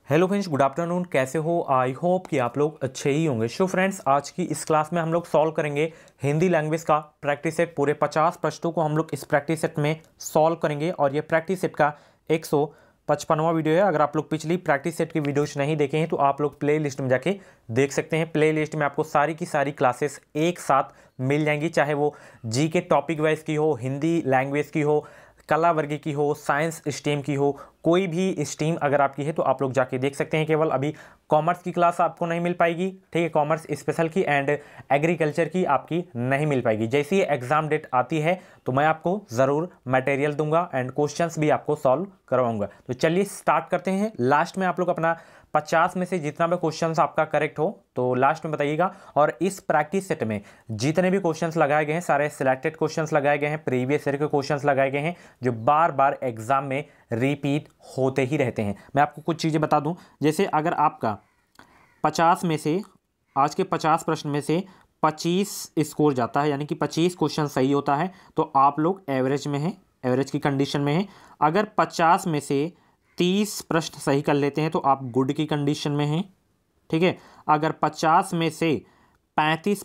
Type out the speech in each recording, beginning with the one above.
Hello friends, good afternoon. कैसे हो? I hope कि आप लोग अच्छे ही होंगे। सो फ्रेंड्स, आज की इस क्लास में हम लोग सॉल्व करेंगे हिंदी लैंग्वेज का प्रैक्टिस सेट। पूरे 50 प्रश्नों को हम लोग इस प्रैक्टिस सेट में सॉल्व करेंगे और ये प्रैक्टिस सेट का 155वां वीडियो है। अगर आप लोग पिछली प्रैक्टिस सेट की वीडियोज नहीं देखे हैं तो आप लोग प्ले लिस्ट में जाके देख सकते हैं। प्ले लिस्ट में आपको सारी की सारी क्लासेस एक साथ मिल जाएंगी, चाहे वो जी के टॉपिक वाइज की हो, हिंदी लैंग्वेज की हो, कला वर्ग की हो, साइंस स्ट्रीम की हो, कोई भी स्ट्रीम अगर आपकी है तो आप लोग जाके देख सकते हैं। केवल अभी कॉमर्स की क्लास आपको नहीं मिल पाएगी, ठीक है, कॉमर्स स्पेशल की एंड एग्रीकल्चर की आपकी नहीं मिल पाएगी। जैसे ही एग्जाम डेट आती है तो मैं आपको ज़रूर मटेरियल दूंगा एंड क्वेश्चंस भी आपको सॉल्व करवाऊंगा। तो चलिए स्टार्ट करते हैं। लास्ट में आप लोग अपना 50 में से जितना भी क्वेश्चंस आपका करेक्ट हो तो लास्ट में बताइएगा। और इस प्रैक्टिस सेट में जितने भी क्वेश्चंस लगाए गए हैं सारे सिलेक्टेड क्वेश्चंस लगाए गए हैं, प्रीवियस ईयर के क्वेश्चंस लगाए गए हैं जो बार बार एग्जाम में रिपीट होते ही रहते हैं। मैं आपको कुछ चीज़ें बता दूं, जैसे अगर आपका 50 में से आज के 50 प्रश्न में से 25 स्कोर जाता है, यानी कि 25 क्वेश्चन सही होता है, तो आप लोग एवरेज में हैं, एवरेज की कंडीशन में हैं। अगर 50 में से 30 प्रश्न सही कर लेते हैं तो आप गुड की कंडीशन में हैं, ठीक है। अगर 50 में से 35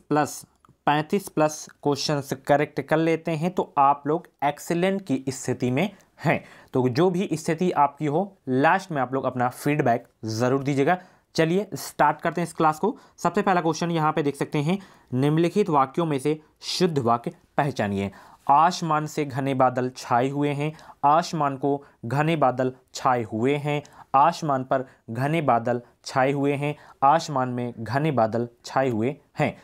प्लस क्वेश्चंस करेक्ट कर लेते हैं तो आप लोग एक्सीलेंट की स्थिति में हैं। तो जो भी स्थिति आपकी हो, लास्ट में आप लोग अपना फीडबैक ज़रूर दीजिएगा। चलिए स्टार्ट करते हैं इस क्लास को। सबसे पहला क्वेश्चन यहाँ पे देख सकते हैं, निम्नलिखित वाक्यों में से शुद्ध वाक्य पहचानिए। आसमान से घने बादल छाए हुए हैं। आसमान को घने बादल छाए हुए हैं। आसमान पर घने बादल छाए हुए हैं। आसमान में घने बादल छाए हुए हैं।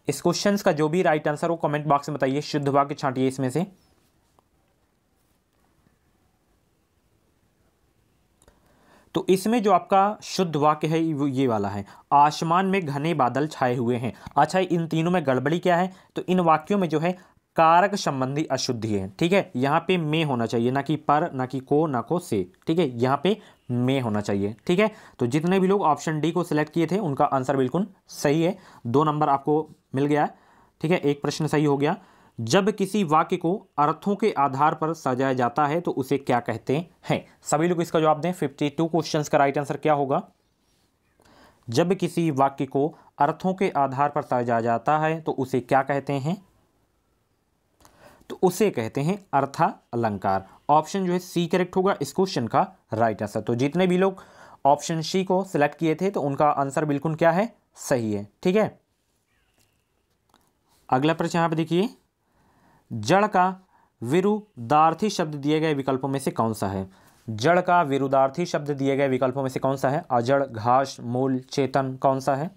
इस क्वेश्चन का जो भी राइट आंसर हो कमेंट बॉक्स में बताइए। शुद्ध वाक्य छांटिए इसमें से। तो इसमें जो आपका शुद्ध वाक्य है वो ये वाला है, आसमान में घने बादल छाए हुए हैं। अच्छा, इन तीनों में गड़बड़ी क्या है? तो इन वाक्यों में जो है कारक संबंधी अशुद्धि है, ठीक है। यहाँ पे में होना चाहिए, ना कि पर, ना कि को, ना को से, ठीक है। यहाँ पे में होना चाहिए, ठीक है। तो जितने भी लोग ऑप्शन डी को सिलेक्ट किए थे उनका आंसर बिल्कुल सही है। 2 नंबर आपको मिल गया है, ठीक है। एक प्रश्न सही हो गया। जब किसी वाक्य को अर्थों के आधार पर सजाया जाता है तो उसे क्या कहते हैं? सभी लोग इसका जवाब दें। 52 क्वेश्चंस का राइट आंसर क्या होगा? जब किसी वाक्य को अर्थों के आधार पर सजाया जाता है तो उसे क्या कहते हैं? तो उसे कहते हैं अर्था अलंकार। ऑप्शन जो है सी करेक्ट होगा इस क्वेश्चन का राइट आंसर। तो जितने भी लोग ऑप्शन सी को सिलेक्ट किए थे तो उनका आंसर बिल्कुल क्या है? सही है, ठीक है। अगला प्रश्न यहां पर देखिए, जड़ का विरुद्धार्थी शब्द दिए गए विकल्पों में से कौन सा है? जड़ का विरुद्धार्थी शब्द दिए गए विकल्पों में से कौन सा है? अजड़, घास, मूल, चेतन, कौन सा है?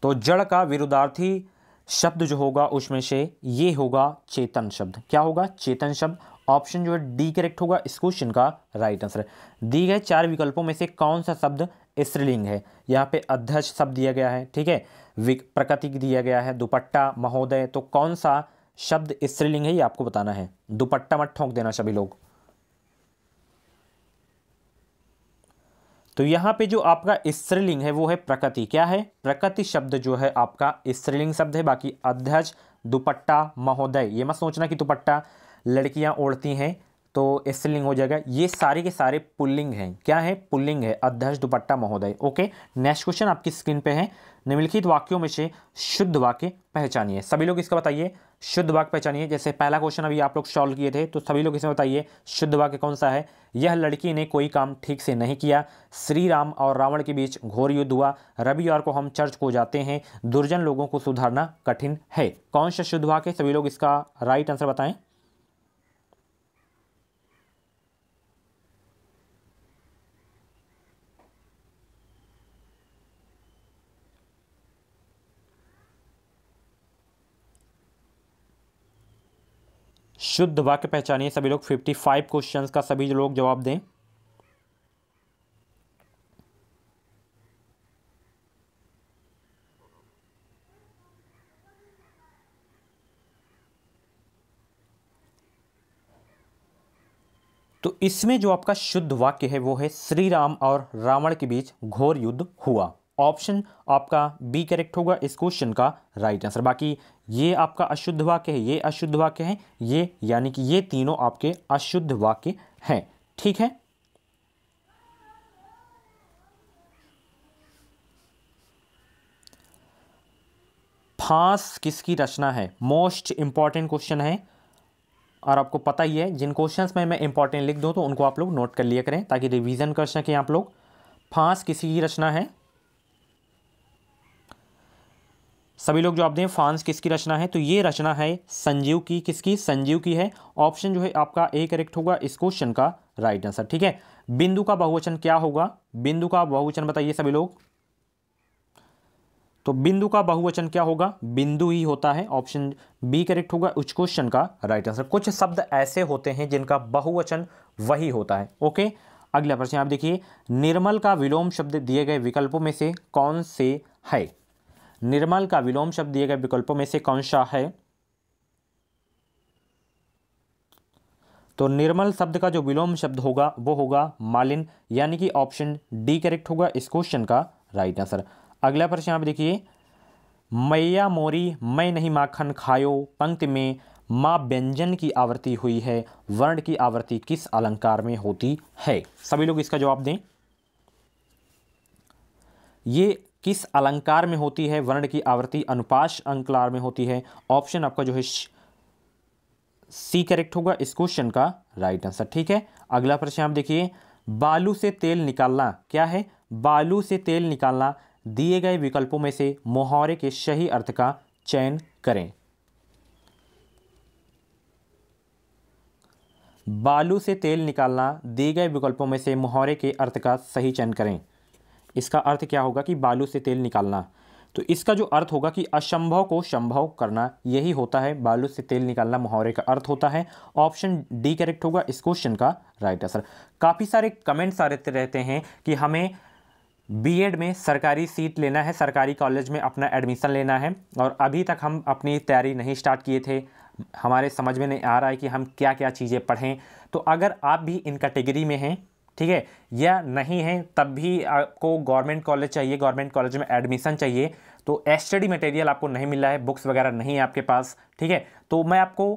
तो जड़ का विरुद्धार्थी शब्द जो होगा उसमें से ये होगा चेतन शब्द। क्या होगा? चेतन शब्द। ऑप्शन जो है डी करेक्ट होगा इस क्वेश्चन का राइट आंसर। दी गए 4 विकल्पों में से कौन सा शब्द स्त्रीलिंग है? यहाँ पे अध्यक्ष शब्द दिया गया है, ठीक है, प्रकृतिक दिया गया है, दुपट्टा, महोदय। तो कौन सा शब्द स्त्रीलिंग है ये आपको बताना है। दुपट्टा मत ठोंक देना सभी लोग। तो यहाँ पे जो आपका स्त्रीलिंग है वो है प्रकृति। क्या है? प्रकृति शब्द जो है आपका स्त्रीलिंग शब्द है। बाकी अध्यक्ष, दुपट्टा, महोदय, ये मत सोचना कि दुपट्टा लड़कियां ओढ़ती हैं तो स्त्रीलिंग हो जाएगा। ये सारे के सारे पुल्लिंग हैं। क्या है? पुल्लिंग है। अध्यक्ष, दुपट्टा, महोदय। ओके, नेक्स्ट क्वेश्चन आपकी स्क्रीन पे है, निम्नलिखित वाक्यों में से शुद्ध वाक्य पहचानिए। सभी लोग इसका बताइए, शुद्ध वाक्य पहचानिए। जैसे पहला क्वेश्चन अभी आप लोग सॉल्व किए थे तो सभी लोग इसमें बताइए शुद्ध वाक्य कौन सा है। यह लड़की ने कोई काम ठीक से नहीं किया। श्री राम और रावण के बीच घोर युद्ध हुआ। रविवार को हम चर्च को जाते हैं। दुर्जन लोगों को सुधारना कठिन है। कौन सा शुद्ध वाक्य? सभी लोग इसका राइट आंसर बताएं। शुद्ध वाक्य पहचानिए सभी लोग। 55 क्वेश्चंस का सभी लोग जवाब दें। तो इसमें जो आपका शुद्ध वाक्य है वो है श्री राम और रावण के बीच घोर युद्ध हुआ। ऑप्शन आपका बी करेक्ट होगा इस क्वेश्चन का राइट आंसर। बाकी ये आपका अशुद्ध वाक्य है, ये अशुद्ध वाक्य है, ये यानी कि ये तीनों आपके अशुद्ध वाक्य हैं, ठीक है। फांस किसकी रचना है? मोस्ट इंपॉर्टेंट क्वेश्चन है और आपको पता ही है, जिन क्वेश्चंस में मैं इंपॉर्टेंट लिख दूं तो उनको आप लोग नोट कर लिया करें ताकि रिवीजन कर सकें आप लोग। फांस किसी की रचना है? सभी लोग जवाब दें, फांस किसकी रचना है? तो ये रचना है संजीव की। किसकी? संजीव की है। ऑप्शन जो है आपका ए करेक्ट होगा इस क्वेश्चन का राइट आंसर। ठीक है, बिंदु का बहुवचन क्या होगा? बिंदु का बहुवचन बताइए सभी लोग। तो बिंदु का बहुवचन क्या होगा? बिंदु ही होता है। ऑप्शन बी करेक्ट होगा उस क्वेश्चन का राइट आंसर। कुछ शब्द ऐसे होते हैं जिनका बहुवचन वही होता है। ओके, अगला प्रश्न आप देखिए, निर्मल का विलोम शब्द दिए गए विकल्पों में से कौन से है? निर्मल का विलोम शब्द दिए गए विकल्पों में से कौन सा है? तो निर्मल शब्द का जो विलोम शब्द होगा वो होगा मालिन, यानी कि ऑप्शन डी करेक्ट होगा इस क्वेश्चन का राइट आंसर। अगला प्रश्न आप देखिए, मैया मोरी मैं नहीं माखन खायो पंक्ति में माँ व्यंजन की आवृत्ति हुई है, वर्ण की आवृत्ति किस अलंकार में होती है? सभी लोग इसका जवाब दें। ये किस अलंकार में होती है? वर्ण की आवृत्ति अनुपाश अलंकार में होती है। ऑप्शन आपका जो है सी करेक्ट होगा इस क्वेश्चन का राइट आंसर। ठीक है, अगला प्रश्न आप देखिए, बालू से तेल निकालना क्या है? बालू से तेल निकालना, दिए गए विकल्पों में से मुहावरे के सही अर्थ का चयन करें। बालू से तेल निकालना, दिए गए विकल्पों में से मुहावरे के अर्थ का सही चयन करें। इसका अर्थ क्या होगा कि बालू से तेल निकालना? तो इसका जो अर्थ होगा कि असंभव को संभव करना, यही होता है बालू से तेल निकालना, मुहावरे का अर्थ होता है। ऑप्शन डी करेक्ट होगा इस क्वेश्चन का राइट आंसर। काफ़ी सारे कमेंट्स आ रहते हैं कि हमें बीएड में सरकारी सीट लेना है, सरकारी कॉलेज में अपना एडमिशन लेना है और अभी तक हम अपनी तैयारी नहीं स्टार्ट किए थे, हमारे समझ में नहीं आ रहा है कि हम क्या क्या चीज़ें पढ़ें। तो अगर आप भी इन कैटेगरी में हैं, ठीक है, या नहीं है, तब भी आपको गवर्नमेंट कॉलेज चाहिए, गवर्नमेंट कॉलेज में एडमिशन चाहिए, तो स्टडी मटेरियल आपको नहीं मिल रहा है, बुक्स वगैरह नहीं है आपके पास, ठीक है, तो मैं आपको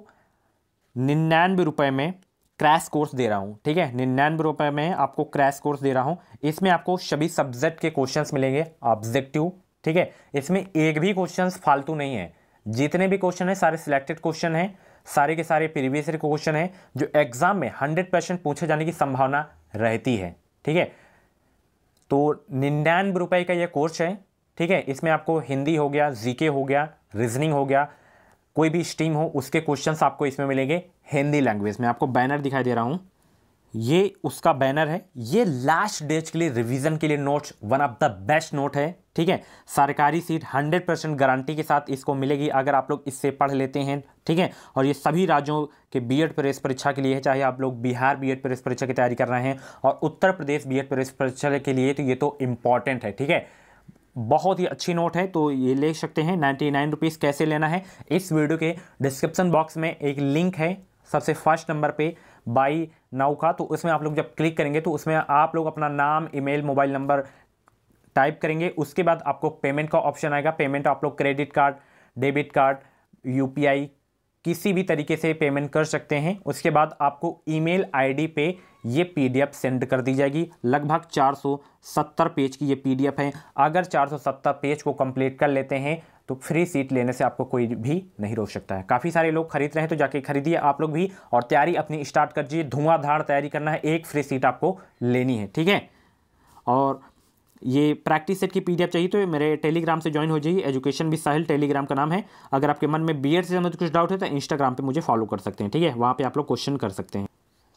99 रुपये में क्रैश कोर्स दे रहा हूँ। ठीक है, 99 रुपये में आपको क्रैश कोर्स दे रहा हूँ। इसमें आपको सभी सब्जेक्ट के क्वेश्चंस मिलेंगे ऑब्जेक्टिव। ठीक है, इसमें एक भी क्वेश्चंस फालतू नहीं है, जितने भी क्वेश्चन है सारे सिलेक्टेड क्वेश्चन हैं, सारे के सारे प्रीवियस ईयर क्वेश्चन हैं जो एग्जाम में 100% पूछे जाने की संभावना रहती है। ठीक है, तो 99 रुपये का ये कोर्स है। ठीक है, इसमें आपको हिंदी हो गया, जीके हो गया, रीजनिंग हो गया, कोई भी स्ट्रीम हो उसके क्वेश्चंस आपको इसमें मिलेंगे हिंदी लैंग्वेज में। आपको बैनर दिखाई दे रहा हूँ, ये उसका बैनर है। ये लास्ट डेज के लिए रिवीजन के लिए notes one of the best note है। ठीक है, सरकारी सीट 100% गारंटी के साथ इसको मिलेगी अगर आप लोग इससे पढ़ लेते हैं। ठीक है, और ये सभी राज्यों के बीएड प्रवेश परीक्षा के लिए है, चाहे आप लोग बिहार बीएड प्रवेश परीक्षा की तैयारी कर रहे हैं और उत्तर प्रदेश बीएड प्रवेश परीक्षा के लिए, तो ये तो इंपॉर्टेंट है। ठीक है, बहुत ही अच्छी नोट है, तो ये ले सकते हैं। 99 रुपीज़ कैसे लेना है, इस वीडियो के डिस्क्रिप्शन बॉक्स में एक लिंक है सबसे फर्स्ट नंबर पे बाई नाउ का, तो उसमें आप लोग जब क्लिक करेंगे तो उसमें आप लोग अपना नाम, ईमेल, मोबाइल नंबर टाइप करेंगे। उसके बाद आपको पेमेंट का ऑप्शन आएगा। पेमेंट आप लोग credit card, debit card, UPI किसी भी तरीके से पेमेंट कर सकते हैं। उसके बाद आपको ईमेल आईडी पे ये पीडीएफ सेंड कर दी जाएगी। लगभग 470 पेज की ये पीडीएफ है। अगर 470 पेज को कंप्लीट कर लेते हैं तो फ्री सीट लेने से आपको कोई भी नहीं रोक सकता है। काफ़ी सारे लोग खरीद रहे हैं, तो जाके खरीदिए आप लोग भी और तैयारी अपनी स्टार्ट करिए। धुआंधार तैयारी करना है, एक फ्री सीट आपको लेनी है। ठीक है, और ये प्रैक्टिस सेट की पीडीएफ चाहिए तो मेरे टेलीग्राम से ज्वाइन हो जाइए। एजुकेशन विद साहिल टेलीग्राम का नाम है। अगर आपके मन में बीएड से संबंधित कुछ डाउट है तो इंस्टाग्राम पे मुझे फॉलो कर सकते हैं। ठीक है, वहाँ पे आप लोग क्वेश्चन कर सकते हैं।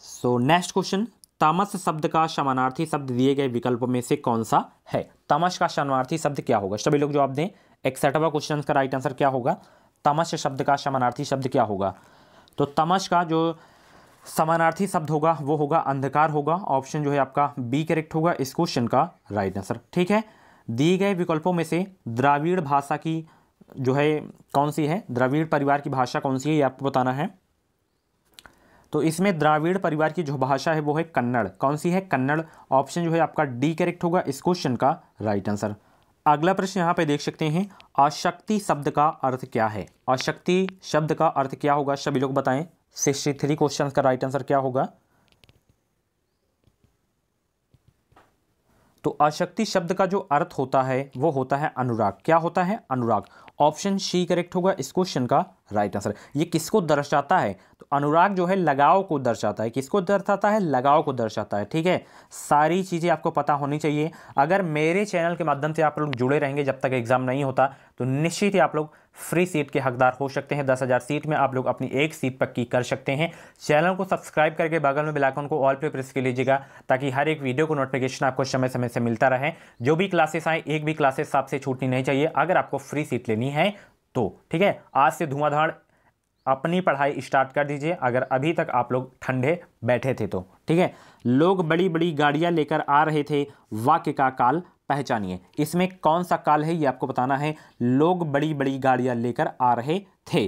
सो नेक्स्ट क्वेश्चन, तमस शब्द का समानार्थी शब्द दिए गए विकल्पों में से कौन सा है? तमस का समानार्थी शब्द क्या होगा? सभी लोग जवाब दें। 61वां क्वेश्चन का राइट आंसर क्या होगा? तमस शब्द का समानार्थी शब्द क्या होगा? तो तमस का जो समानार्थी शब्द होगा वो होगा अंधकार होगा। ऑप्शन जो है आपका बी करेक्ट होगा इस क्वेश्चन का राइट आंसर। ठीक है, दिए गए विकल्पों में से द्राविड़ भाषा की जो है कौन सी है, द्रविड़ परिवार की भाषा कौन सी है, ये आपको बताना है। तो इसमें द्राविड़ परिवार की जो भाषा है वो है कन्नड़। कौन सी है? कन्नड़। ऑप्शन जो है आपका डी करेक्ट होगा इस क्वेश्चन का राइट आंसर। अगला प्रश्न यहाँ पे देख सकते हैं, अशक्ति शब्द का अर्थ क्या है? अशक्ति शब्द का अर्थ क्या होगा, सभी लोग बताएं। 63 क्वेश्चन का राइट आंसर क्या होगा? तो अशक्ति शब्द का जो अर्थ होता है वो होता है अनुराग। क्या होता है? अनुराग। ऑप्शन सी करेक्ट होगा इस क्वेश्चन का राइट आंसर। ये किसको दर्शाता है? तो अनुराग जो है लगाव को दर्शाता है। किसको दर्शाता है? लगाव को दर्शाता है। ठीक है, सारी चीज़ें आपको पता होनी चाहिए। अगर मेरे चैनल के माध्यम से आप लोग जुड़े रहेंगे जब तक एग्जाम नहीं होता, तो निश्चित ही आप लोग फ्री सीट के हकदार हो सकते हैं। 10,000 सीट में आप लोग अपनी एक सीट पक्की कर सकते हैं। चैनल को सब्सक्राइब करके बगल में बेल आइकन को ऑल पे प्रेस कर लीजिएगा, ताकि हर एक वीडियो को नोटिफिकेशन आपको समय समय से मिलता रहे। जो भी क्लासेस आए, एक भी क्लासेस आपसे छूटनी नहीं चाहिए अगर आपको फ्री सीट लेनी है तो। ठीक है, आज से धुआंधार अपनी पढ़ाई स्टार्ट कर दीजिए अगर अभी तक आप लोग ठंडे बैठे थे तो। ठीक है, लोग बड़ी बड़ी गाड़ियां लेकर आ रहे थे, वाक्य का काल पहचानिए। इसमें कौन सा काल है ये आपको बताना है। लोग बड़ी बड़ी गाड़ियां लेकर आ रहे थे।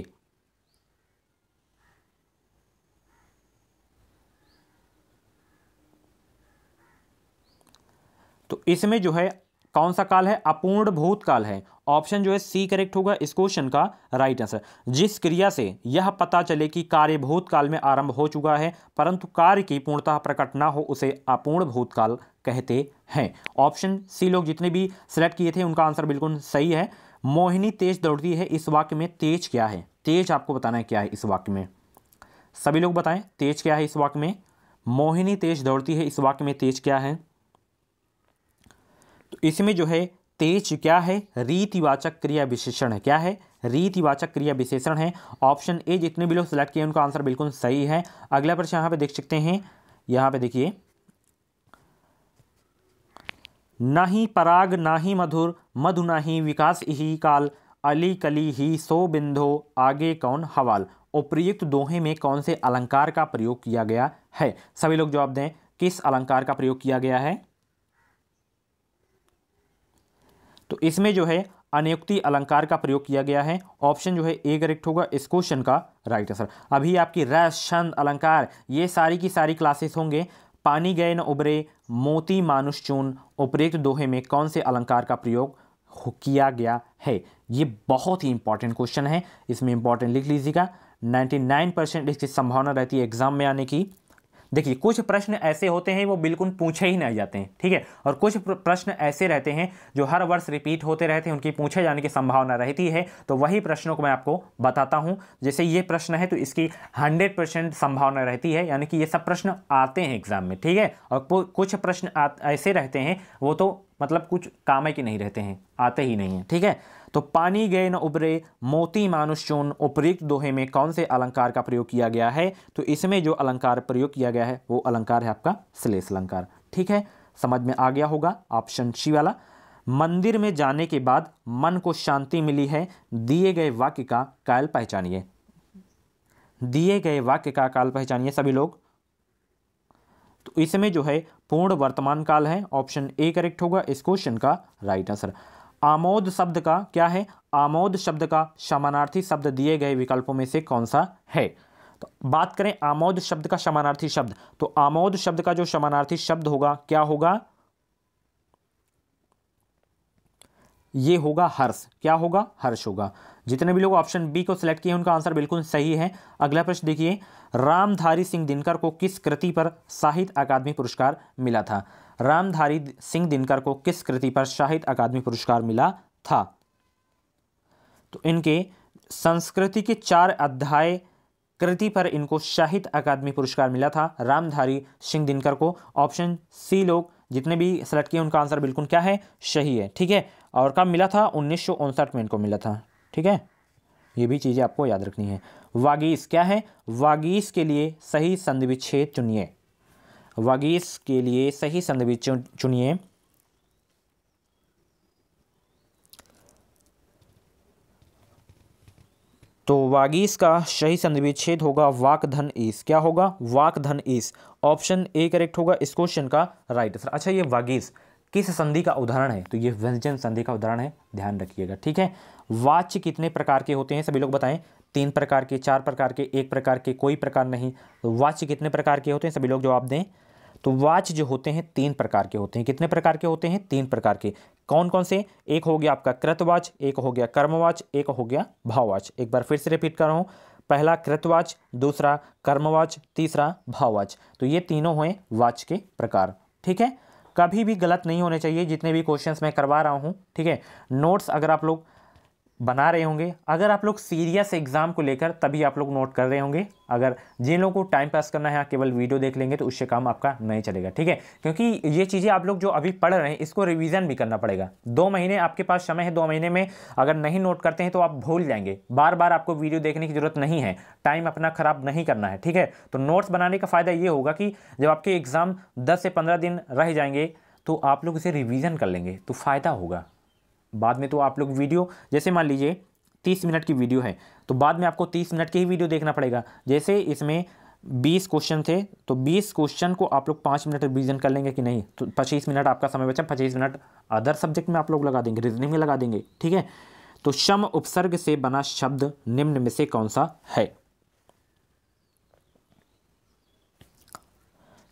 तो इसमें जो है कौन सा काल है? अपूर्ण भूतकाल है। ऑप्शन जो है सी करेक्ट होगा इस क्वेश्चन का राइट आंसर। जिस क्रिया से यह पता चले कि कार्य भूतकाल में आरंभ हो चुका है परंतु कार्य की पूर्णतः प्रकट ना हो, उसे अपूर्ण भूतकाल कहते हैं। ऑप्शन सी लोग जितने भी सिलेक्ट किए थे उनका आंसर बिल्कुल सही है। मोहिनी तेज दौड़ती है, इस वाक्य में तेज क्या है? तेज आपको बताना है क्या है इस वाक्य में। सभी लोग बताएं तेज क्या है इस वाक्य में। मोहिनी तेज दौड़ती है, इस वाक्य में तेज क्या है? तो इसमें जो है तेज क्या है? रीतिवाचक क्रिया विशेषण है। क्या है? रीतिवाचक क्रिया विशेषण है। ऑप्शन ए जितने भी लोग सिलेक्ट किए उनका आंसर बिल्कुल सही है। अगला प्रश्न यहां पे देख सकते हैं, यहां पे देखिए, ना ही पराग ना ही मधुर, मधु ना ही विकास ही काल, अली कली ही सो बिंधो, आगे कौन हवाल। उपर्युक्त दोहे में कौन से अलंकार का प्रयोग किया गया है? सभी लोग जवाब दें, किस अलंकार का प्रयोग किया गया है? तो इसमें जो है अनियुक्ति अलंकार का प्रयोग किया गया है। ऑप्शन जो है ए करेक्ट होगा इस क्वेश्चन का राइट आंसर। अभी आपकी रस, छंद, अलंकार ये सारी की सारी क्लासेस होंगे। पानी गए न उबरे, मोती मानुष चून, उपर्युक्त दोहे में कौन से अलंकार का प्रयोग किया गया है? ये बहुत ही इंपॉर्टेंट क्वेश्चन है, इसमें इंपॉर्टेंट लिख लीजिएगा। 99% इसकी संभावना रहती है एग्जाम में आने की। देखिए, कुछ प्रश्न ऐसे होते हैं वो बिल्कुल पूछे ही नहीं जाते हैं। ठीक है, और कुछ प्रश्न ऐसे रहते हैं जो हर वर्ष रिपीट होते रहते हैं, उनकी पूछे जाने की संभावना रहती है। तो वही प्रश्नों को मैं आपको बताता हूं। जैसे ये प्रश्न है तो इसकी 100% संभावना रहती है, यानी कि ये सब प्रश्न आते हैं एग्जाम में। ठीक है, और कुछ प्रश्न ऐसे रहते हैं वो तो मतलब कुछ काम के नहीं रहते हैं, आते ही नहीं है। ठीक है, तो पानी गए न उबरे, मोती मानुष चून, उपर्युक्त दोहे में कौन से अलंकार का प्रयोग किया गया है? तो इसमें जो अलंकार प्रयोग किया गया है वो अलंकार है आपका श्लेष अलंकार। ठीक है, समझ में आ गया होगा। ऑप्शन सी वाला। मंदिर में जाने के बाद मन को शांति मिली है, दिए गए वाक्य का काल पहचानिए। दिए गए वाक्य का काल पहचानिए सभी लोग। तो इसमें जो है पूर्ण वर्तमान काल है। ऑप्शन ए करेक्ट होगा इस क्वेश्चन का राइट आंसर। आमोद शब्द का क्या है? आमोद शब्द का समानार्थी शब्द दिए गए विकल्पों में से कौन सा है? तो बात करें आमोद शब्द का समानार्थी शब्द, तो आमोद शब्द का जो समानार्थी शब्द होगा क्या होगा? ये होगा हर्ष। क्या होगा? हर्ष होगा। जितने भी लोग ऑप्शन बी को सिलेक्ट किए उनका आंसर बिल्कुल सही है। अगला प्रश्न देखिए, रामधारी सिंह दिनकर को किस कृति पर साहित्य अकादमी पुरस्कार मिला था? रामधारी सिंह दिनकर को किस कृति पर साहित्य अकादमी पुरस्कार मिला था? तो इनके संस्कृति के 4 अध्याय कृति पर इनको साहित्य अकादमी पुरस्कार मिला था, रामधारी सिंह दिनकर को। ऑप्शन सी लोग जितने भी सेलेक्ट किए उनका आंसर बिल्कुल क्या है? सही है। ठीक है, और कब मिला था? 1959 में इनको मिला था। ठीक है, ये भी चीज़ें आपको याद रखनी है। वागीश क्या है? वागीश के लिए सही संधि विच्छेद चुनिए। वागीश के लिए सही संधि विच्छेद चुनिए। तो वागीश का सही संधि विच्छेद होगा वाक धन ईस। क्या होगा? वाक धन ईस। ऑप्शन ए करेक्ट होगा इस क्वेश्चन का राइट आंसर। अच्छा, ये वागीश किस संधि का उदाहरण है? तो ये व्यंजन संधि का उदाहरण है, ध्यान रखिएगा। ठीक है, वाच्य कितने प्रकार के होते हैं सभी लोग बताएं? 3 प्रकार के, 4 प्रकार के, 1 प्रकार के, कोई प्रकार नहीं। तो वाच्य कितने प्रकार के होते हैं सभी लोग जवाब दें। तो वाच्य जो होते हैं 3 प्रकार के होते हैं। कितने प्रकार के होते हैं? 3 प्रकार के। कौन कौन से? एक हो गया आपका कृतवाच्य, एक हो गया कर्मवाच्य, एक हो गया भाववाच्य। एक बार फिर से रिपीट कर रहा हूँ, पहला कृतवाच्य, दूसरा कर्मवाच्य, तीसरा भाववाच्य। तो ये तीनों हैं वाच्य के प्रकार। ठीक है, कभी भी गलत नहीं होने चाहिए जितने भी क्वेश्चंस मैं करवा रहा हूँ, ठीक है। नोट्स अगर आप लोग बना रहे होंगे, अगर आप लोग सीरियस एग्जाम को लेकर, तभी आप लोग नोट कर रहे होंगे। अगर जिन लोगों को टाइम पास करना है केवल वीडियो देख लेंगे तो उससे काम आपका नहीं चलेगा, ठीक है। क्योंकि ये चीज़ें आप लोग जो अभी पढ़ रहे हैं इसको रिवीजन भी करना पड़ेगा। 2 महीने आपके पास समय है, 2 महीने में अगर नहीं नोट करते हैं तो आप भूल जाएंगे। बार बार आपको वीडियो देखने की जरूरत नहीं है, टाइम अपना खराब नहीं करना है, ठीक है। तो नोट्स बनाने का फ़ायदा ये होगा कि जब आपके एग्ज़ाम 10 से 15 दिन रह जाएंगे तो आप लोग इसे रिवीजन कर लेंगे तो फ़ायदा होगा। बाद में तो आप लोग वीडियो, जैसे मान लीजिए 30 मिनट की वीडियो है तो बाद में आपको 30 मिनट की ही वीडियो देखना पड़ेगा। जैसे इसमें 20 क्वेश्चन थे तो 20 क्वेश्चन को आप लोग 5 मिनट रिवीजन कर लेंगे कि नहीं, तो 25 मिनट आपका समय बचा, 25 मिनट अदर सब्जेक्ट में आप लोग लगा देंगे, रीजनिंग में लगा देंगे, ठीक है। तो शम उपसर्ग से बना शब्द निम्न में से कौन सा है?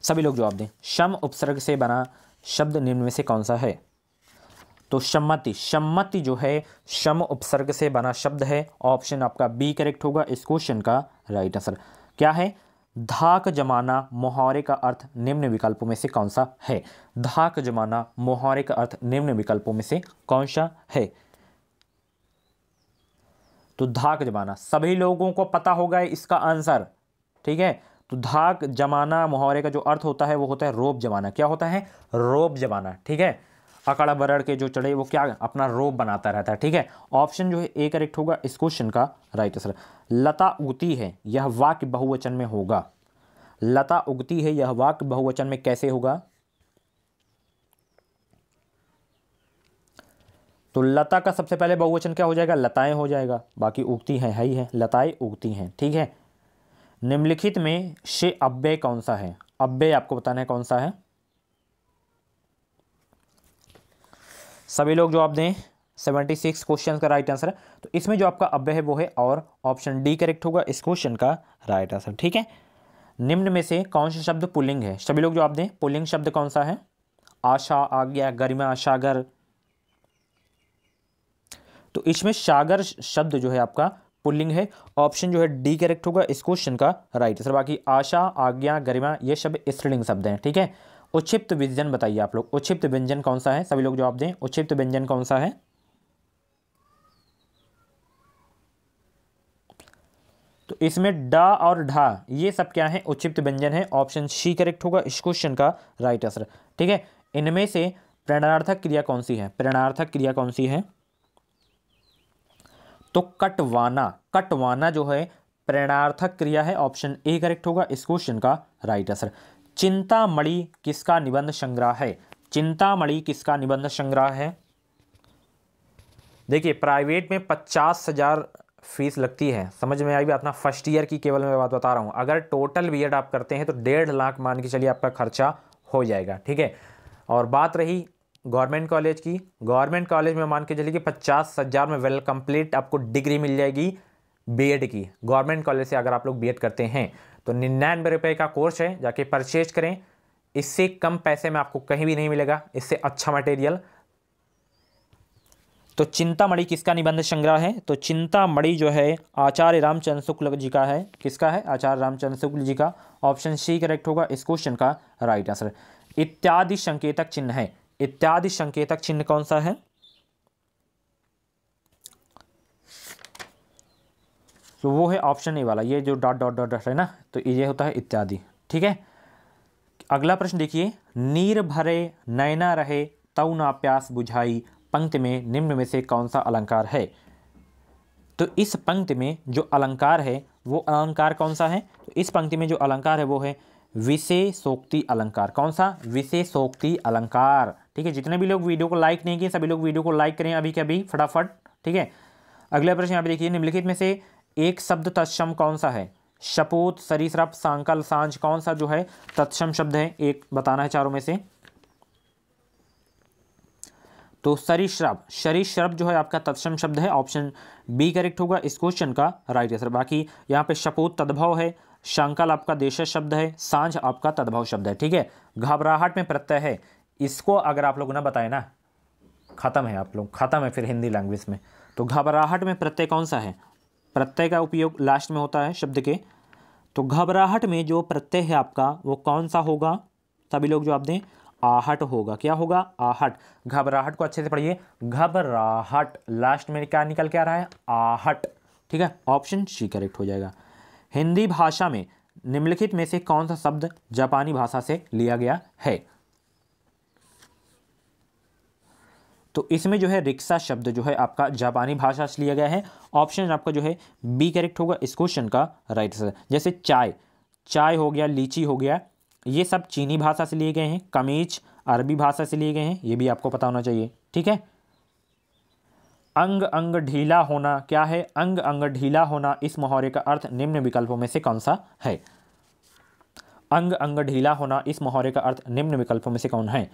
सभी लोग जवाब दें। शम उपसर्ग से बना शब्द निम्न में से कौन सा है? तो सम्मति, सम्मति जो है शम उपसर्ग से बना शब्द है। ऑप्शन आपका बी करेक्ट होगा इस क्वेश्चन का राइट आंसर। क्या है? धाक जमाना मुहावरे का अर्थ निम्न विकल्पों में से कौन सा है? धाक जमाना मुहावरे का अर्थ निम्न विकल्पों में से कौन सा है? तो धाक जमाना सभी लोगों को पता होगा इसका आंसर, ठीक है। तो धाक जमाना मुहावरे का जो अर्थ होता है वो होता है रोब जमाना। क्या होता है? रोब जमाना, ठीक है। अकड़ बरड़ के जो चढ़े वो क्या अपना रोब बनाता रहता है, ठीक है। ऑप्शन जो है ए करेक्ट होगा इस क्वेश्चन का राइट आंसर। लता उगती है यह वाक्य बहुवचन में होगा। लता उगती है यह वाक्य बहुवचन में कैसे होगा? तो लता का सबसे पहले बहुवचन क्या हो जाएगा? लताएं हो जाएगा, बाकी उगती हैं है ही है, लताएं उगती हैं, ठीक है। निम्नलिखित में से अव्यय कौन सा है? अव्यय आपको बताना है कौन सा है। सभी लोग जवाब दें। 76 क्वेश्चन का राइट आंसर। तो इसमें जो आपका अव्यय है वो है और, ऑप्शन डी करेक्ट होगा इस क्वेश्चन का राइट आंसर, ठीक है। निम्न में से कौन सा शब्द पुल्लिंग है? सभी लोग जवाब दें। पुल्लिंग शब्द कौन सा है? आशा, आज्ञा, गरिमा, सागर। तो इसमें सागर शब्द जो है आपका पुल्लिंग है। ऑप्शन जो है डी करेक्ट होगा इस क्वेश्चन का राइट आंसर। बाकी आशा, आज्ञा, गरिमा ये शब्द स्त्रीलिंग शब्द हैं, ठीक है। उक्षिप्त व्यंजन बताइए आप लोग। उक्षिप्त व्यंजन कौन सा है? सभी लोग जवाब दें। उक्षिप्त व्यंजन कौन सा है? तो इसमें डा और ढा ये सब क्या है? उक्षिप्त व्यंजन है। ऑप्शन सी करेक्ट होगा इस क्वेश्चन का राइट आंसर, ठीक है। इनमें से प्रेरणार्थक क्रिया कौन सी है? प्रेरणार्थक क्रिया कौन सी है? तो कटवाना, कटवाना जो है प्रेरणार्थक क्रिया है। ऑप्शन ए करेक्ट होगा इस क्वेश्चन का राइट आंसर। चिंतामणि किसका निबंध संग्रह है? चिंतामणि किसका निबंध संग्रह है? देखिए प्राइवेट में 50,000 फीस लगती है, समझ में आई बात ना। फर्स्ट ईयर की केवल मैं बात बता रहा हूँ। अगर टोटल बीएड आप करते हैं तो 1.5 लाख मान के चलिए आपका खर्चा हो जाएगा, ठीक है। और बात रही गवर्नमेंट कॉलेज की, गवर्नमेंट कॉलेज में मान के चलिए कि 50,000 में वेल कंप्लीट आपको डिग्री मिल जाएगी बीएड की। गवर्नमेंट कॉलेज से अगर आप लोग बीएड करते हैं तो 99 रुपये का कोर्स है, जाके परचेज करें। इससे कम पैसे में आपको कहीं भी नहीं मिलेगा, इससे अच्छा मटेरियल। तो चिंतामणि किसका निबंध संग्रह है? तो चिंतामणि जो है आचार्य रामचंद्र शुक्ल जी का है। किसका है? आचार्य रामचंद्र शुक्ल जी का। ऑप्शन सी करेक्ट होगा इस क्वेश्चन का राइट आंसर। इत्यादि संकेतक चिन्ह है। इत्यादि संकेतक चिन्ह कौन सा है? तो वो है ऑप्शन ए वाला, ये जो डॉट डॉट डॉट है ना, तो ये होता है इत्यादि, ठीक है। अगला प्रश्न देखिए। नीर भरे नैना रहे तऊ ना प्यास बुझाई पंक्ति में निम्न में से कौन सा अलंकार है? तो इस पंक्ति में जो अलंकार है वो अलंकार कौन सा है? तो इस पंक्ति में जो अलंकार है वो है विशेषोक्ति अलंकार। कौन सा? विशेषोक्ति अलंकार, ठीक है। जितने भी लोग वीडियो को लाइक नहीं किए सभी लोग वीडियो को लाइक करें अभी के अभी फटाफट, ठीक है। अगला प्रश्न यहाँ पे देखिए। निम्नलिखित में से एक शब्द तत्सम कौन सा है? शपूत, सरीसृप, सांकल, सांझ कौन सा जो है तत्सम शब्द है? एक बताना है चारों में से। तो सरीसृप, सरीसृप जो है आपका तत्सम शब्द है। ऑप्शन बी करेक्ट होगा इस क्वेश्चन का राइट आंसर। बाकी यहाँ पे शपूत तद्भव है, सांकल आपका देशज शब्द है, सांझ आपका तद्भव शब्द है, ठीक है। घबराहट में प्रत्यय है, इसको अगर आप लोग ना बताए ना खत्म है, आप लोग खत्म है फिर हिंदी लैंग्वेज में। तो घबराहट में प्रत्यय कौन सा है? प्रत्यय का उपयोग लास्ट में होता है शब्द के। तो घबराहट में जो प्रत्यय है आपका वो कौन सा होगा? सभी लोग जवाब दें। आहट होगा। क्या होगा? आहट। घबराहट को अच्छे से पढ़िए, घबराहट, लास्ट में क्या निकल के आ रहा है? आहट। ठीक है, ऑप्शन सी करेक्ट हो जाएगा। हिंदी भाषा में निम्नलिखित में से कौन सा शब्द जापानी भाषा से लिया गया है? तो इसमें जो है रिक्शा शब्द जो है आपका जापानी भाषा से लिया गया है। ऑप्शन आपका जो है बी करेक्ट होगा इस क्वेश्चन का राइट आंसर। जैसे चाय, चाय हो गया, लीची हो गया, ये सब चीनी भाषा से लिए गए हैं। कमीज अरबी भाषा से लिए गए हैं, ये भी आपको पता होना चाहिए। ठीक है। अंग अंग ढीला होना क्या है? अंग अंग ढीला होना, इस मुहावरे का अर्थ निम्न विकल्पों में से कौन सा है? अंग अंग ढीला होना, इस मुहावरे का अर्थ निम्न विकल्पों में से कौन है?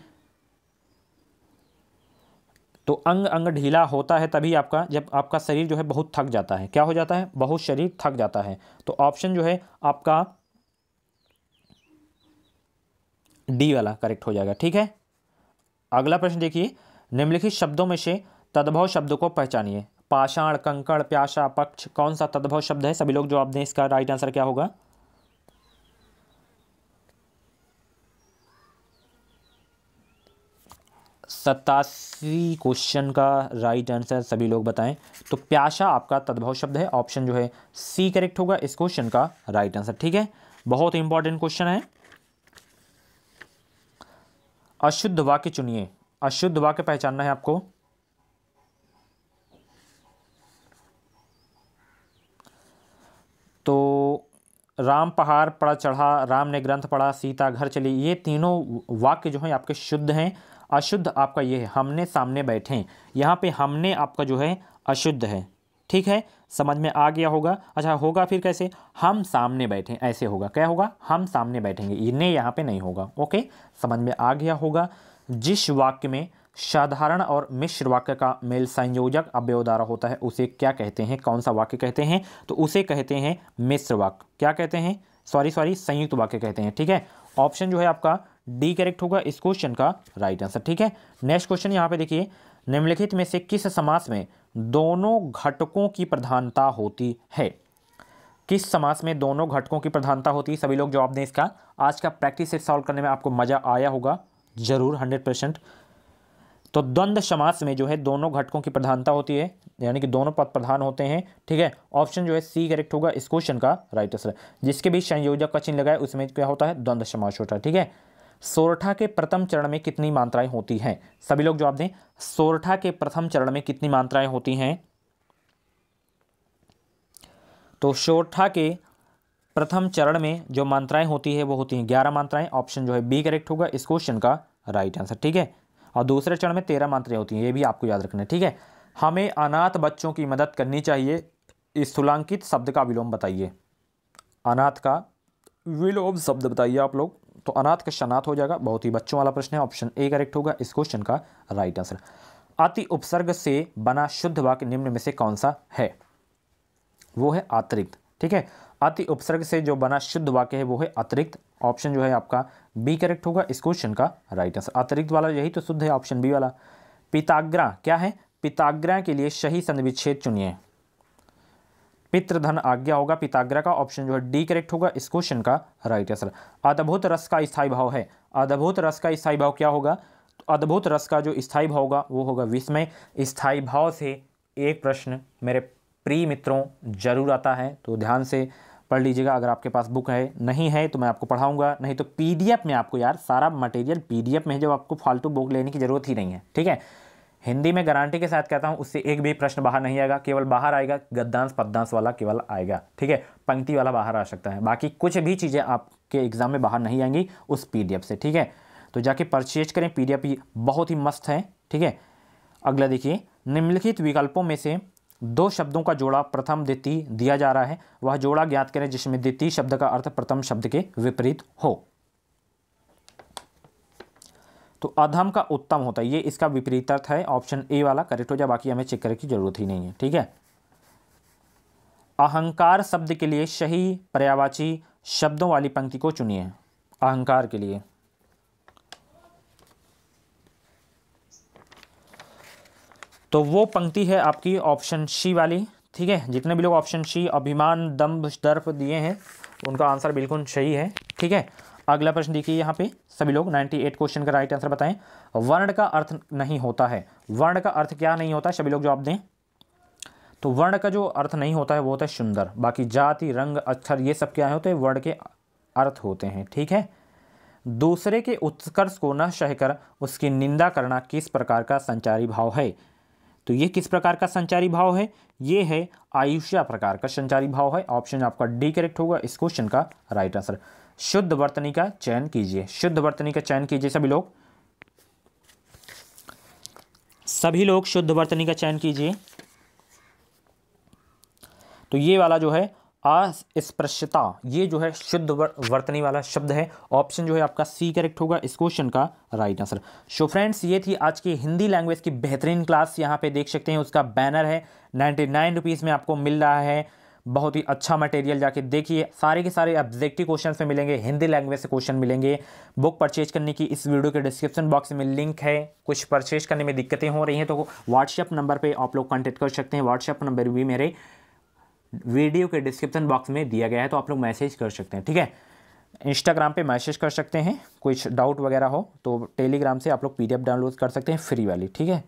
तो अंग अंग ढीला होता है तभी आपका, जब आपका शरीर जो है बहुत थक जाता है। क्या हो जाता है? बहुत शरीर थक जाता है। तो ऑप्शन जो है आपका डी वाला करेक्ट हो जाएगा। ठीक है। अगला प्रश्न देखिए, निम्नलिखित शब्दों में से तद्भव शब्द को पहचानिए। पाषाण, कंकड़, प्यासा, पक्ष, कौन सा तद्भव शब्द है? सभी लोग जवाब दें, इसका राइट आंसर क्या होगा? 87 क्वेश्चन का राइट आंसर सभी लोग बताएं। तो प्यासा आपका तद्भव शब्द है, ऑप्शन जो है सी करेक्ट होगा इस क्वेश्चन का राइट आंसर। ठीक है, बहुत इंपॉर्टेंट क्वेश्चन है। अशुद्ध वाक्य चुनिए। अशुद्ध वाक्य पहचानना है आपको। तो राम पहाड़ पर चढ़ा, राम ने ग्रंथ पढ़ा, सीता घर चली, ये तीनों वाक्य जो है आपके शुद्ध हैं। अशुद्ध आपका ये है, हमने सामने बैठे हैं। यहाँ पे हमने आपका जो है अशुद्ध है। ठीक है, समझ में आ गया होगा। अच्छा, होगा फिर कैसे? हम सामने बैठे, ऐसे होगा। क्या होगा? हम सामने बैठेंगे, इन्हें यहाँ पे नहीं होगा। ओके, समझ में आ गया होगा। जिस वाक्य में साधारण और मिश्र वाक्य का मेल संयोजक अव्यय द्वारा होता है उसे क्या कहते हैं? कौन सा वाक्य कहते हैं? तो उसे कहते हैं मिश्र वाक्य। क्या कहते हैं? सॉरी संयुक्त वाक्य कहते हैं। ठीक है, ऑप्शन जो है आपका डी करेक्ट होगा इस क्वेश्चन का राइट आंसर। ठीक है, नेक्स्ट क्वेश्चन यहाँ पे देखिए, निम्नलिखित में से किस समास में दोनों घटकों की प्रधानता होती है? किस समास में दोनों घटकों की प्रधानता होती है? सभी लोग जवाब दें इसका। आज का प्रैक्टिस सेट सॉल्व करने में आपको मजा आया होगा जरूर, 100%। तो द्वंद्व समास में जो है दोनों घटकों की प्रधानता होती है, यानी कि दोनों पद प्रधान होते हैं। ठीक है, ऑप्शन जो है सी करेक्ट होगा इस क्वेश्चन का राइट आंसर। जिसके भी संयोजक का चिन्ह लगाए उसमें क्या होता है? द्वंद्व समास होता है। ठीक है, सोरठा के प्रथम चरण में कितनी मात्राएं होती हैं? सभी लोग जवाब दें। सोरठा के प्रथम चरण में कितनी मात्राएं होती हैं? तो सोरठा के प्रथम चरण में जो मात्राएं होती है वो होती हैं 11 मात्राएं। ऑप्शन जो है बी करेक्ट होगा इस क्वेश्चन का राइट आंसर। ठीक है, और दूसरे चरण में 13 मात्राएं होती हैं, ये भी आपको याद रखना है। ठीक है, हमें अनाथ बच्चों की मदद करनी चाहिए, इस स्थूलांकित शब्द का विलोम बताइए। अनाथ का विलोम शब्द बताइए आप लोग। तो अनाथ का शनाथ हो जाएगा, बहुत ही बच्चों वाला प्रश्न है। ऑप्शन ए करेक्ट होगा इस क्वेश्चन का राइट आंसर। अति उपसर्ग से बना शुद्ध वाक्य निम्न में से कौन सा है? वो है अतिरिक्त। ठीक है, अति उपसर्ग से जो बना शुद्ध वाक्य है वो है अतिरिक्त। ऑप्शन जो है आपका बी करेक्ट होगा इस क्वेश्चन का राइट आंसर। अतिरिक्त वाला यही तो शुद्ध है, ऑप्शन बी वाला। पिताग्रा क्या है? पिताग्रा के लिए सही संधि विच्छेद चुनिए। पितृधन आज्ञा होगा पिताग्रा का। ऑप्शन जो है डी करेक्ट होगा इस क्वेश्चन का राइट आंसर। अद्भुत रस का स्थायी भाव है। अद्भुत रस का स्थायी भाव क्या होगा? तो अद्भुत रस का जो स्थायी भाव होगा वो होगा विस्मय। स्थायी भाव से एक प्रश्न मेरे प्रिय मित्रों जरूर आता है, तो ध्यान से पढ़ लीजिएगा। अगर आपके पास बुक है, नहीं है तो मैं आपको पढ़ाऊंगा, नहीं तो पीडीएफ में आपको, यार सारा मटेरियल पीडीएफ में है, जब आपको फालतू बुक लेने की जरूरत ही नहीं है। ठीक है, हिंदी में गारंटी के साथ कहता हूं उससे एक भी प्रश्न बाहर नहीं आएगा। केवल बाहर आएगा गद्यांश पद्यांश वाला केवल आएगा। ठीक है, पंक्ति वाला बाहर आ सकता है, बाकी कुछ भी चीज़ें आपके एग्जाम में बाहर नहीं आएंगी उस पीडीएफ से। ठीक है, तो जाके परचेज करें, पीडीएफ बहुत ही मस्त है। ठीक है, अगला देखिए, निम्नलिखित विकल्पों में से दो शब्दों का जोड़ा प्रथम द्वितीय दिया जा रहा है, वह जोड़ा ज्ञात करें जिसमें द्वितीय शब्द का अर्थ प्रथम शब्द के विपरीत हो। तो अधम का उत्तम होता है, ये इसका विपरीत अर्थ है। ऑप्शन ए वाला करेक्ट हो जाए, बाकी हमें चेक करने की जरूरत ही नहीं है। ठीक है, अहंकार शब्द के लिए सही पर्यायवाची शब्दों वाली पंक्ति को चुनिए। अहंकार के लिए तो वो पंक्ति है आपकी ऑप्शन सी वाली। ठीक है, जितने भी लोग ऑप्शन सी अभिमान दंभ दर्प दिए हैं उनका आंसर बिल्कुल सही है। ठीक है, अगला प्रश्न देखिए यहाँ पे सभी लोग 98 क्वेश्चन का राइट आंसर बताएं। वर्ण का अर्थ नहीं होता है, वर्ण का अर्थ क्या नहीं होता, सभी लोग जवाब दें। तो वर्ण का जो अर्थ नहीं होता है वो होता है सुंदर, बाकी जाति रंग अक्षर ये सब क्या होते हैं, वर्ण के अर्थ होते हैं। ठीक है। दूसरे के उत्कर्ष को न सहकर उसकी निंदा करना किस प्रकार का संचारी भाव है। तो ये किस प्रकार का संचारी भाव है, ये है आयुष्या प्रकार का संचारी भाव है। ऑप्शन आपका डी करेक्ट होगा इस क्वेश्चन का राइट आंसर। शुद्ध वर्तनी का चयन कीजिए, शुद्ध वर्तनी का चयन कीजिए सभी लोग, सभी लोग शुद्ध वर्तनी का चयन कीजिए। तो ये वाला जो है अस्पृश्यता, ये जो है शुद्ध वर्तनी वाला शब्द है। ऑप्शन जो है आपका सी करेक्ट होगा इस क्वेश्चन का राइट आंसर। सो फ्रेंड्स ये थी आज की हिंदी लैंग्वेज की बेहतरीन क्लास। यहाँ पे देख सकते हैं उसका बैनर है, 99 रुपीज़ में आपको मिल रहा है। बहुत ही अच्छा मटेरियल, जाके देखिए, सारे के सारे ऑब्जेक्टिव क्वेश्चन में मिलेंगे, हिंदी लैंग्वेज से क्वेश्चन मिलेंगे। बुक परचेज करने की इस वीडियो के डिस्क्रिप्शन बॉक्स में लिंक है। कुछ परचेज करने में दिक्कतें हो रही हैं तो व्हाट्सएप नंबर पे आप लोग कांटेक्ट कर सकते हैं। व्हाट्सएप नंबर भी मेरे वीडियो के डिस्क्रिप्शन बॉक्स में दिया गया है, तो आप लोग मैसेज कर सकते हैं। ठीक है। इंस्टाग्राम पे मैसेज कर सकते हैं, कुछ डाउट वगैरह हो तो टेलीग्राम से आप लोग PDF डाउनलोड कर सकते हैं फ्री वाली। ठीक है।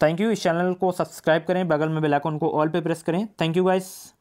Thank you. इस चैनल को सब्सक्राइब करें, बगल में बेल आइकन को ऑल पे प्रेस करें। Thank you guys.